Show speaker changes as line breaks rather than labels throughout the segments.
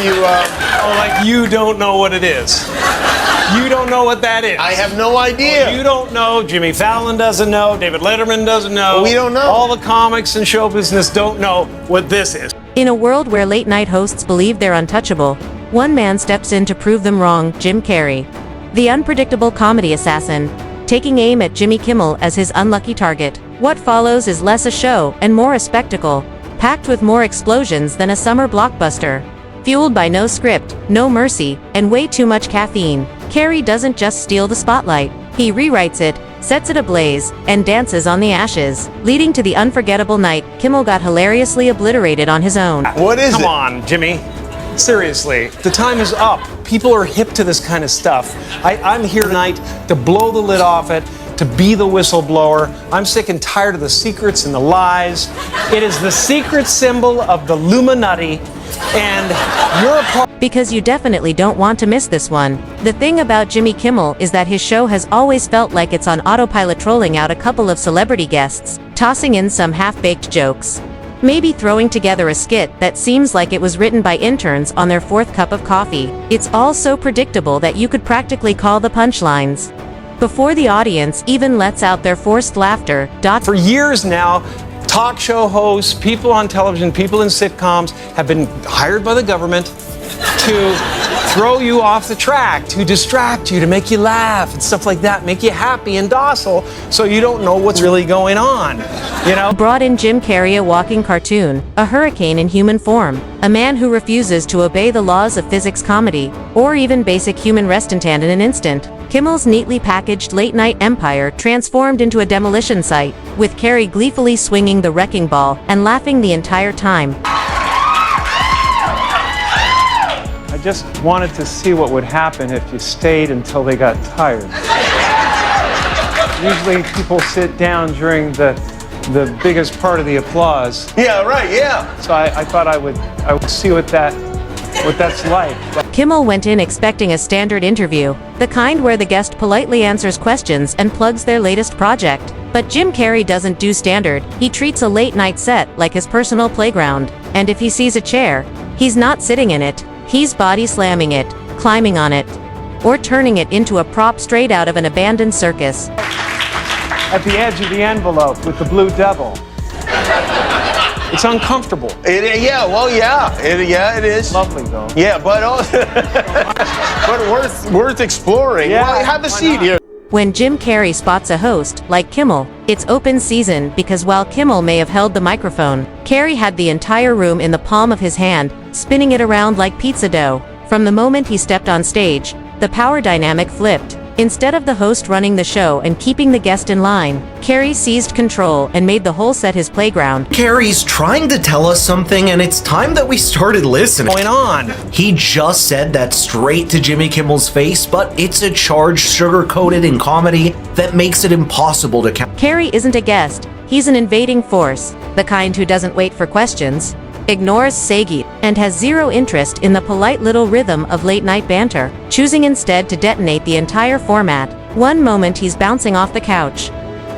you...
Oh, like you don't know what it is. You don't know what that is.
I have no idea.
Well, you don't know. Jimmy Fallon doesn't know. David Letterman doesn't know.
We don't know.
All the comics and show business don't know what this is.
In a world where late-night hosts believe they're untouchable, one man steps in to prove them wrong, Jim Carrey. The unpredictable comedy assassin, taking aim at Jimmy Kimmel as his unlucky target. What follows is less a show and more a spectacle, packed with more explosions than a summer blockbuster. Fueled by no script, no mercy, and way too much caffeine, Carrey doesn't just steal the spotlight, he rewrites it, sets it ablaze, and dances on the ashes, leading to the unforgettable night Kimmel got hilariously obliterated on his own.
What is it?
Come on, Jimmy. Seriously, the time is up. People are hip to this kind of stuff. I'm here tonight to blow the lid off it, to be the whistleblower. I'm sick and tired of the secrets and the lies. It is the secret symbol of the Illuminati, and you're a part.
Because you definitely don't want to miss this one. The thing about Jimmy Kimmel is that his show has always felt like it's on autopilot, trolling out a couple of celebrity guests, tossing in some half-baked jokes. Maybe throwing together a skit that seems like it was written by interns on their fourth cup of coffee. It's all so predictable that you could practically call the punchlines before the audience even lets out their forced laughter.
For years now, talk show hosts, people on television, people in sitcoms have been hired by the government to throw you off the track, to distract you, to make you laugh and stuff like that, make you happy and docile so you don't know what's really going on, you know?
Brought in Jim Carrey, a walking cartoon, a hurricane in human form, a man who refuses to obey the laws of physics, comedy, or even basic human resistance in an instant. Kimmel's neatly packaged late-night empire transformed into a demolition site, with Carrey gleefully swinging the wrecking ball and laughing the entire time.
I just wanted to see what would happen if you stayed until they got tired. Usually people sit down during the biggest part of the applause.
Yeah, right, yeah.
So I thought I would see what that's like.
Kimmel went in expecting a standard interview, the kind where the guest politely answers questions and plugs their latest project. But Jim Carrey doesn't do standard. He treats a late-night set like his personal playground. And if he sees a chair, he's not sitting in it. He's body slamming it, climbing on it, or turning it into a prop straight out of an abandoned circus.
At the edge of the envelope with the blue devil.
It's uncomfortable.
It is.
Lovely though.
Yeah, but worth exploring.
Yeah,
well, have a seat here.
When Jim Carrey spots a host, like Kimmel, it's open season, because while Kimmel may have held the microphone, Carrey had the entire room in the palm of his hand, spinning it around like pizza dough. From the moment he stepped on stage, the power dynamic flipped. Instead of the host running the show and keeping the guest in line, Carrey seized control and made the whole set his playground.
Carrey's trying to tell us something, and it's time that we started listening.
What's going on?
He just said that straight to Jimmy Kimmel's face, but it's a charge sugar-coated in comedy that makes it impossible to count.
Carrey isn't a guest, he's an invading force, the kind who doesn't wait for questions, ignores Sagi, and has zero interest in the polite little rhythm of late-night banter, choosing instead to detonate the entire format. One moment he's bouncing off the couch.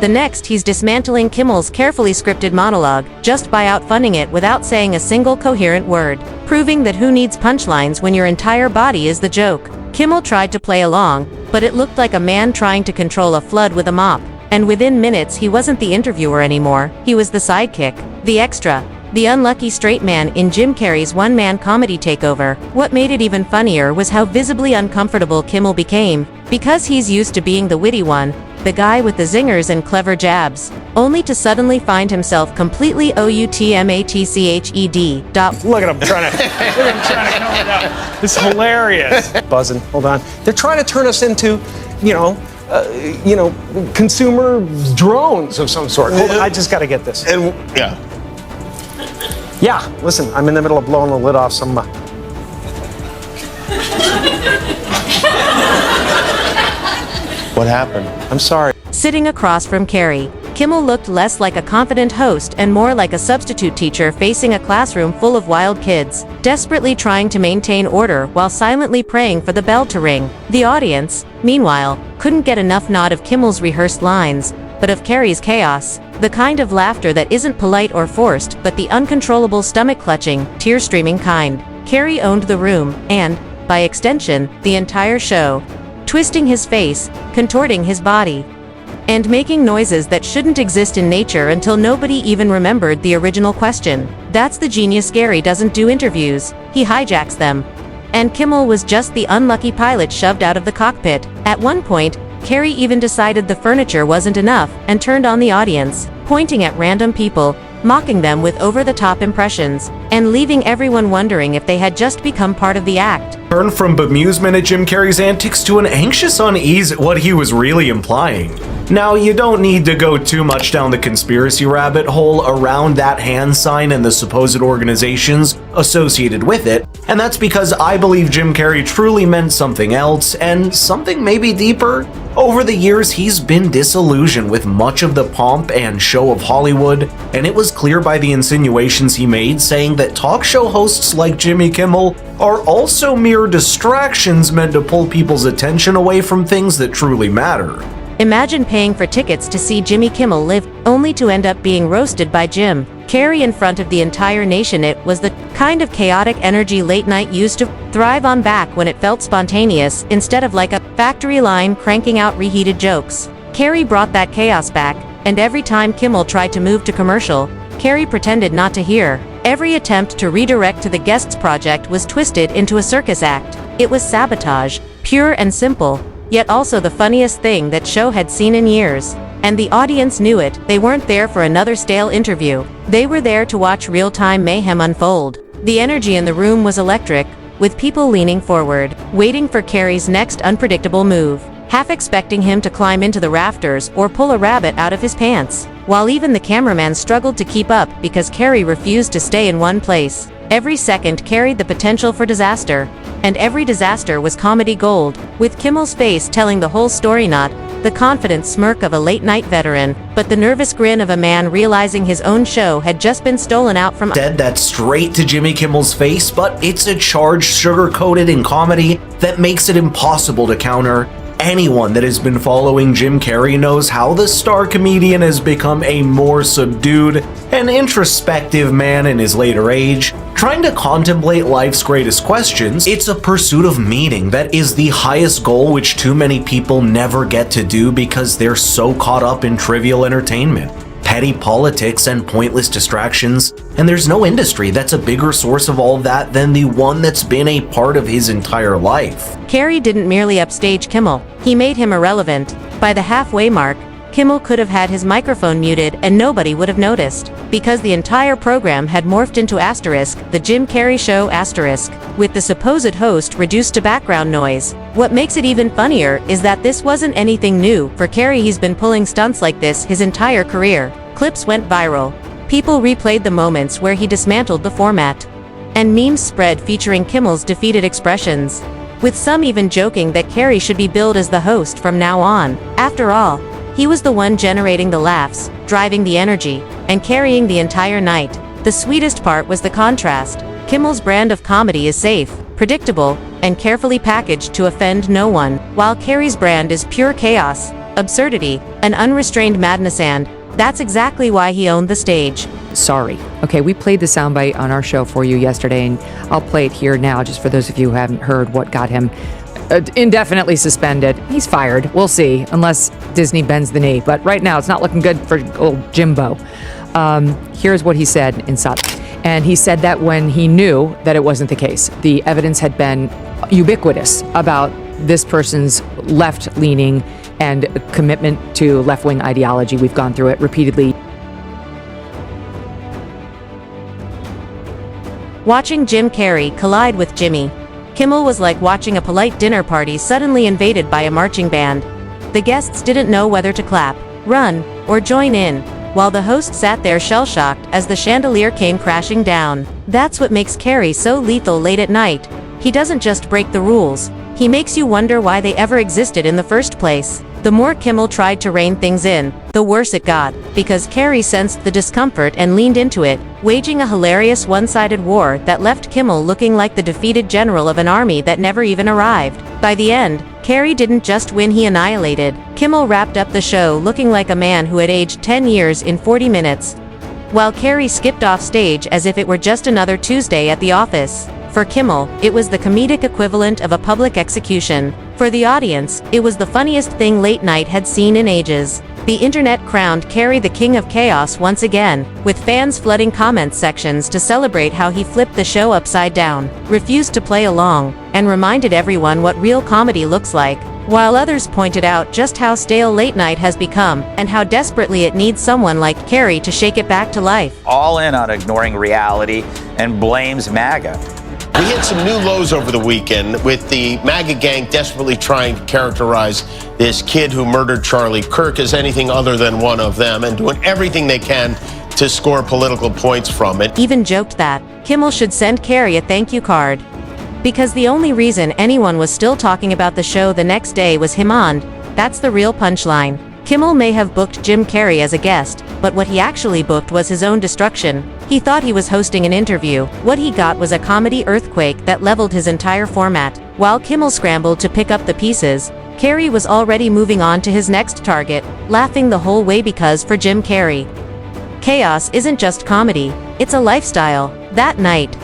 The next he's dismantling Kimmel's carefully scripted monologue, just by outfunning it without saying a single coherent word, proving that who needs punchlines when your entire body is the joke. Kimmel tried to play along, but it looked like a man trying to control a flood with a mop. And within minutes he wasn't the interviewer anymore, he was the sidekick, the extra. The unlucky straight man in Jim Carrey's one-man comedy takeover. What made it even funnier was how visibly uncomfortable Kimmel became, because he's used to being the witty one, the guy with the zingers and clever jabs, only to suddenly find himself completely outmatched.
Look at him trying to come it out. It's hilarious. Buzzing. Hold on. They're trying to turn us into, consumer drones of some sort. Hold on, I just got to get this.
And yeah.
Yeah, listen, I'm in the middle of blowing the lid off some...
What happened?
I'm sorry.
Sitting across from Carrey, Kimmel looked less like a confident host and more like a substitute teacher facing a classroom full of wild kids, desperately trying to maintain order while silently praying for the bell to ring. The audience, meanwhile, couldn't get enough nod of Kimmel's rehearsed lines, but of Carrey's chaos, the kind of laughter that isn't polite or forced, but the uncontrollable stomach-clutching, tear-streaming kind. Carrey owned the room, and, by extension, the entire show, twisting his face, contorting his body, and making noises that shouldn't exist in nature until nobody even remembered the original question. That's the genius. Carrey doesn't do interviews, he hijacks them. And Kimmel was just the unlucky pilot shoved out of the cockpit. At one point, Carrey even decided the furniture wasn't enough and turned on the audience, pointing at random people, mocking them with over-the-top impressions, and leaving everyone wondering if they had just become part of the act.
Turn from bemusement at Jim Carrey's antics to an anxious unease at what he was really implying. Now, you don't need to go too much down the conspiracy rabbit hole around that hand sign and the supposed organizations associated with it, and that's because I believe Jim Carrey truly meant something else, and something maybe deeper. Over the years, he's been disillusioned with much of the pomp and show of Hollywood, and it was clear by the insinuations he made saying that talk show hosts like Jimmy Kimmel are also mere distractions meant to pull people's attention away from things that truly matter.
Imagine paying for tickets to see Jimmy Kimmel live, only to end up being roasted by Jim Carrey in front of the entire nation. It was the kind of chaotic energy late night used to thrive on back when it felt spontaneous, instead of like a factory line cranking out reheated jokes. Carrey brought that chaos back, and every time Kimmel tried to move to commercial, Carrey pretended not to hear. Every attempt to redirect to the Guests project was twisted into a circus act. It was sabotage, pure and simple, yet also the funniest thing that show had seen in years. And the audience knew it. They weren't there for another stale interview. They were there to watch real-time mayhem unfold. The energy in the room was electric, with people leaning forward, waiting for Carrey's next unpredictable move, half expecting him to climb into the rafters or pull a rabbit out of his pants, while even the cameraman struggled to keep up because Carrey refused to stay in one place. Every second carried the potential for disaster, and every disaster was comedy gold, with Kimmel's face telling the whole story, not the confident smirk of a late-night veteran, but the nervous grin of a man realizing his own show had just been stolen out from.
Said that straight to Jimmy Kimmel's face, but it's a charge sugar-coated in comedy that makes it impossible to counter. Anyone that has been following Jim Carrey knows how the star comedian has become a more subdued and introspective man in his later age, trying to contemplate life's greatest questions. It's a pursuit of meaning that is the highest goal, which too many people never get to do because they're so caught up in trivial entertainment, petty politics, and pointless distractions, and there's no industry that's a bigger source of all that than the one that's been a part of his entire life.
Carrey didn't merely upstage Kimmel, he made him irrelevant. By the halfway mark, Kimmel could have had his microphone muted and nobody would have noticed, because the entire program had morphed into Asterisk, the Jim Carrey Show Asterisk, with the supposed host reduced to background noise. What makes it even funnier is that this wasn't anything new for Carrey. He's been pulling stunts like this his entire career. Clips went viral. People replayed the moments where he dismantled the format. And memes spread featuring Kimmel's defeated expressions, with some even joking that Carrey should be billed as the host from now on. After all, he was the one generating the laughs, driving the energy, and carrying the entire night. The sweetest part was the contrast. Kimmel's brand of comedy is safe, predictable, and carefully packaged to offend no one, while Carrey's brand is pure chaos, absurdity, and unrestrained madness, and that's exactly why he owned the stage.
Sorry. Okay, we played the soundbite on our show for you yesterday, and I'll play it here now just for those of you who haven't heard what got him indefinitely suspended. He's fired. We'll see, unless Disney bends the knee. But right now, it's not looking good for old Jimbo. Here's what he said inside. And he said that when he knew that it wasn't the case, the evidence had been ubiquitous about this person's left-leaning and commitment to left-wing ideology. We've gone through it repeatedly.
Watching Jim Carrey collide with Jimmy Kimmel was like watching a polite dinner party suddenly invaded by a marching band. The guests didn't know whether to clap, run, or join in, while the host sat there shell-shocked as the chandelier came crashing down. That's what makes Carrey so lethal late at night. He doesn't just break the rules, he makes you wonder why they ever existed in the first place. The more Kimmel tried to rein things in, the worse it got, because Carrey sensed the discomfort and leaned into it, waging a hilarious one-sided war that left Kimmel looking like the defeated general of an army that never even arrived. By the end, Carrey didn't just win, he annihilated. Kimmel wrapped up the show looking like a man who had aged 10 years in 40 minutes, while Carrey skipped off stage as if it were just another Tuesday at the office. For Kimmel, it was the comedic equivalent of a public execution. For the audience, it was the funniest thing late night had seen in ages. The internet crowned Carrey the king of chaos once again, with fans flooding comments sections to celebrate how he flipped the show upside down, refused to play along, and reminded everyone what real comedy looks like, while others pointed out just how stale late night has become, and how desperately it needs someone like Carrey to shake it back to life.
All in on ignoring reality and blames MAGA.
We hit some new lows over the weekend with the MAGA gang desperately trying to characterize this kid who murdered Charlie Kirk as anything other than one of them and doing everything they can to score political points from it.
Even joked that Kimmel should send Carrey a thank you card. Because the only reason anyone was still talking about the show the next day was him on. That's the real punchline. Kimmel may have booked Jim Carrey as a guest, but what he actually booked was his own destruction. He thought he was hosting an interview. What he got was a comedy earthquake that leveled his entire format. While Kimmel scrambled to pick up the pieces, Carrey was already moving on to his next target, laughing the whole way because for Jim Carrey, chaos isn't just comedy, it's a lifestyle. That night,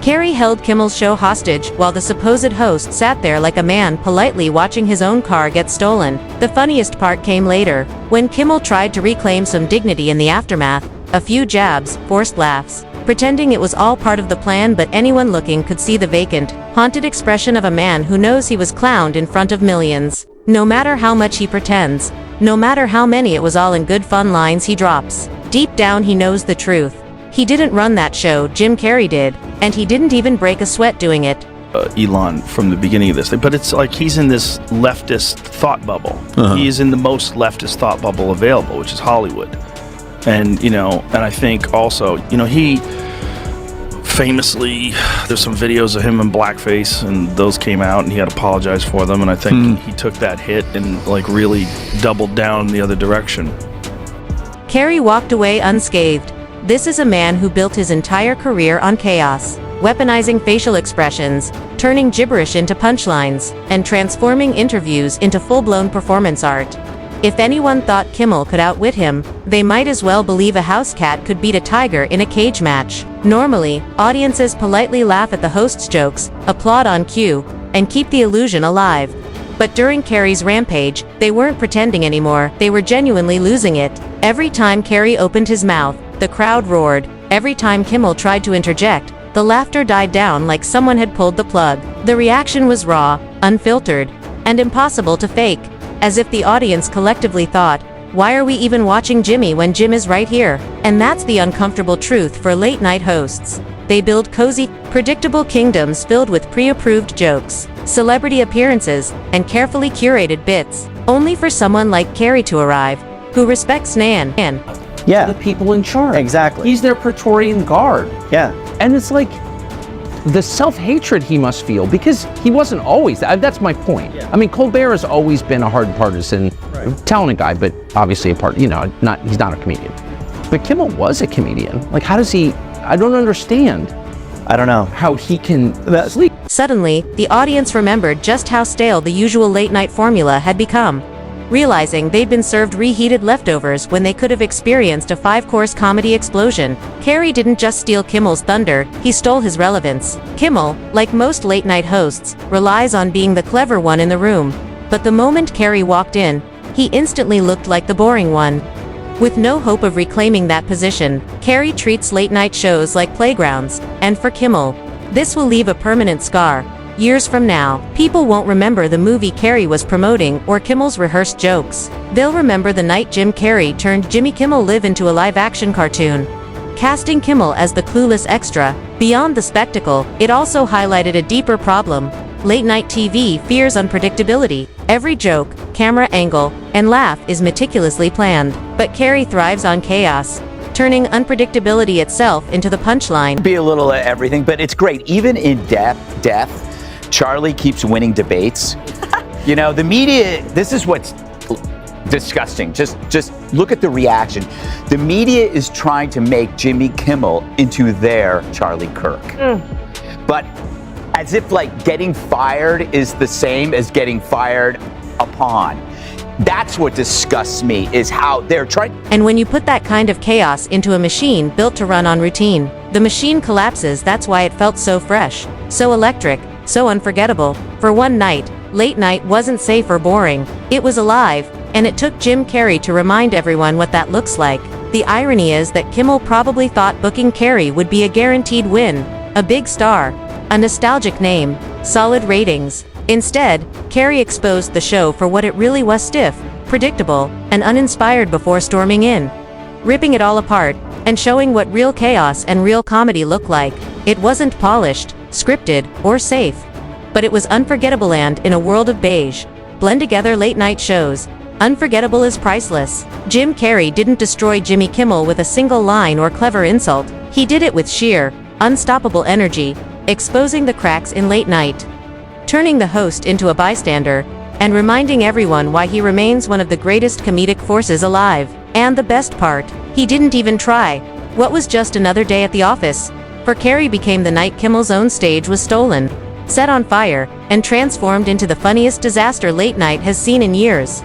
Carrey held Kimmel's show hostage while the supposed host sat there like a man politely watching his own car get stolen. The funniest part came later, when Kimmel tried to reclaim some dignity in the aftermath. A few jabs, forced laughs, pretending it was all part of the plan, but anyone looking could see the vacant, haunted expression of a man who knows he was clowned in front of millions. No matter how much he pretends, no matter how many it was all in good fun lines he drops, deep down he knows the truth. He didn't run that show, Jim Carrey did, and he didn't even break a sweat doing it.
Elon from the beginning of this thing, but it's like he's in this leftist thought bubble. He is in the most leftist thought bubble available, which is Hollywood. And, and I think also, he famously, there's some videos of him in blackface, and those came out, and he had apologized for them, and I think he took that hit and, really doubled down the other direction.
Carrey walked away unscathed. This is a man who built his entire career on chaos, weaponizing facial expressions, turning gibberish into punchlines, and transforming interviews into full-blown performance art. If anyone thought Kimmel could outwit him, they might as well believe a house cat could beat a tiger in a cage match. Normally, audiences politely laugh at the host's jokes, applaud on cue, and keep the illusion alive. But during Carrey's rampage, they weren't pretending anymore, they were genuinely losing it. Every time Carrey opened his mouth, the crowd roared. Every time Kimmel tried to interject, the laughter died down like someone had pulled the plug. The reaction was raw, unfiltered, and impossible to fake, as if the audience collectively thought, why are we even watching Jimmy when Jim is right here? And that's the uncomfortable truth for late-night hosts. They build cozy, predictable kingdoms filled with pre-approved jokes, celebrity appearances, and carefully curated bits, only for someone like Carrey to arrive, who respects Nan.
Yeah.
The people in charge.
Exactly.
He's their Praetorian guard.
Yeah.
And it's like the self-hatred he must feel, because he wasn't always that. That's my point. Yeah. I mean, Colbert has always been a hard partisan, talented guy, but obviously he's not a comedian. But Kimmel was a comedian. Like, how does he, I don't understand.
I don't know
how he can sleep.
Suddenly, the audience remembered just how stale the usual late-night formula had become. Realizing they'd been served reheated leftovers when they could have experienced a 5-course comedy explosion, Carrey didn't just steal Kimmel's thunder, he stole his relevance. Kimmel, like most late-night hosts, relies on being the clever one in the room. But the moment Carrey walked in, he instantly looked like the boring one. With no hope of reclaiming that position, Carrey treats late-night shows like playgrounds, and for Kimmel, this will leave a permanent scar. Years from now, people won't remember the movie Carrey was promoting or Kimmel's rehearsed jokes. They'll remember the night Jim Carrey turned Jimmy Kimmel Live into a live-action cartoon. Casting Kimmel as the clueless extra, beyond the spectacle, it also highlighted a deeper problem. Late-night TV fears unpredictability. Every joke, camera angle, and laugh is meticulously planned. But Carrey thrives on chaos, turning unpredictability itself into the punchline.
Be a little of everything, but it's great. Even in death, Charlie keeps winning debates. The media, this is what's disgusting. Just look at the reaction. The media is trying to make Jimmy Kimmel into their Charlie Kirk. But as if getting fired is the same as getting fired upon. That's what disgusts me, is how they're trying.
And when you put that kind of chaos into a machine built to run on routine, the machine collapses. That's why it felt so fresh, so electric, so unforgettable. For one night, late night wasn't safe or boring. It was alive, and it took Jim Carrey to remind everyone what that looks like. The irony is that Kimmel probably thought booking Carrey would be a guaranteed win, a big star, a nostalgic name, solid ratings. Instead, Carrey exposed the show for what it really was: stiff, predictable, and uninspired before storming in, ripping it all apart, and showing what real chaos and real comedy look like. It wasn't polished, scripted, or safe, but it was unforgettable, and in a world of beige, blend together late night shows, unforgettable is priceless. Jim Carrey didn't destroy Jimmy Kimmel with a single line or clever insult. He did it with sheer, unstoppable energy, exposing the cracks in late night, turning the host into a bystander, and reminding everyone why he remains one of the greatest comedic forces alive. And the best part, he didn't even try. What was just another day at the office? For Carrey became the night Kimmel's own stage was stolen, set on fire, and transformed into the funniest disaster late night has seen in years.